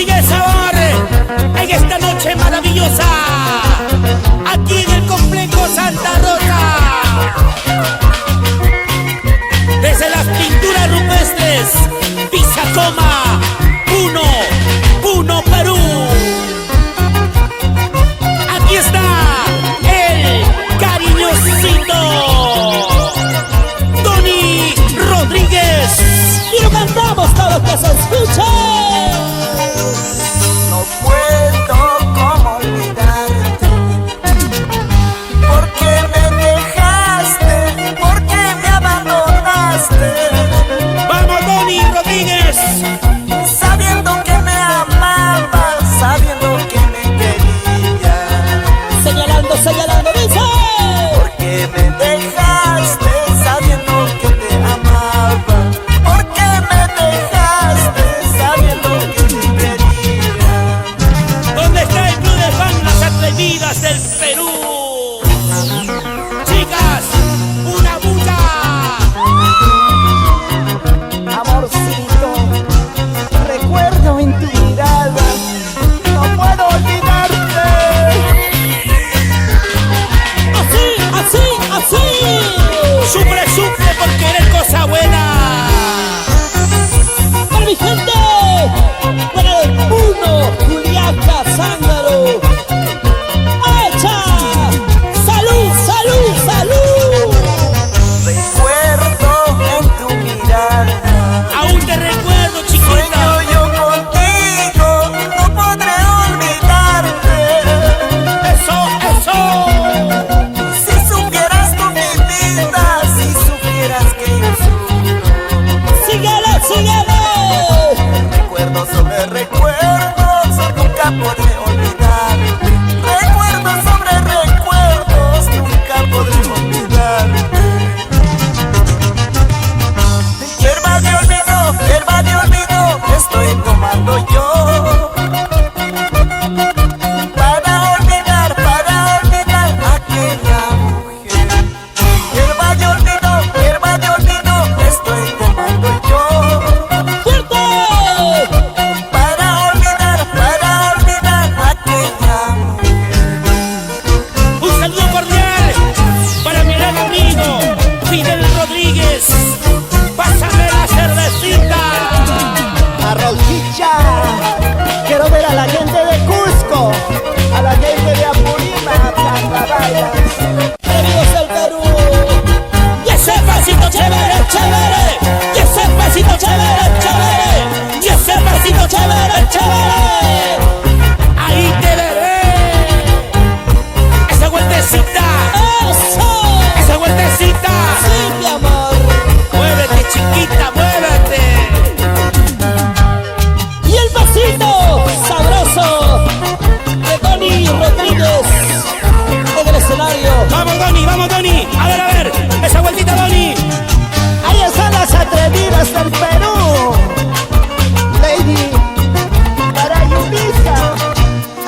Sigue el sabor en esta noche maravillosa, aquí en el complejo Santa Rosa. Desde las pinturas rupestres, Pisacoma, Puno, Perú. Aquí está el cariñosito Tony Rodríguez. Y lo cantamos todos que se escuche. No puedo como olvidarte, porque me dejaste, porque me abandonaste. Vamos, Tony Rodríguez. Sabiendo que me amabas, sabiendo que me querías. Señalando, dice. Porque me dejaste, sabiendo que te amaba. Porque me dejaste, sabiendo que te quería. ¿Dónde está el club de fans Las Atrevidas del Perú? Chicas, una bulla. Amorcito, recuerdo en tu mirada, no puedo olvidarte. Así. Sufre por querer cosa buena. Para mi gente, para el Puno, Juliaca, Zángaro. ¡Echa! ¡Salud! Recuerdo en tu mirada, Aún te recuerdo, chiquita. sueño yo contigo, no podré olvidarte. Eso. Si supieras tú mi vida, si supieras que yo sufro. Síguele. Recuerdos sobre recuerdos, nunca podré olvidar. Recuerdos sobre recuerdos, nunca podré olvidar. Hierba de olvido, estoy tomando yo. Para olvidar aquella mujer. Hierba de olvido, estoy tomando yo. ¡Fuerte! Para olvidar aquella mujer. Un saludo cordial para mi gran amigo Fidel Rodríguez. Pásame la cervecita. Arrojicha, quiero ver a la gente de Cusco, a la gente de Apurímac, Tangabayas. Amigos del Perú. Y ese pasito chévere. Y ese pasito chévere. Y ese pasito chévere. Ahí te veré. Esa vueltecita. ¡Eso! Esa vueltecita. Sí, mi amor. Muévete, chiquita, muévete. Y el pasito sabroso de Tony Rodríguez en el escenario. Vamos, Doni. A ver. Esa vueltita, Doni. Ahí están las atrevidas del Perú. Lady, para Yulisa.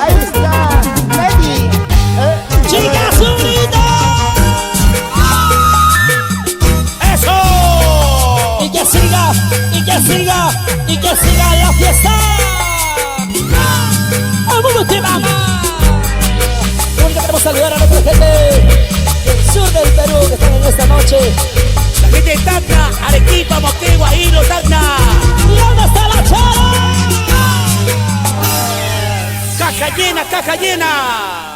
Ahí está, Lady. ¡Chicas unidas! ¡Eso! Y que siga la fiesta. ¡Vamos, te vamos! Queremos saludar a nuestra gente del sur del Perú que están en esta noche. La gente de Tacna, Arequipa, Moquegua, Hilo, Tacna. ¿Y dónde está la chara? Caja llena.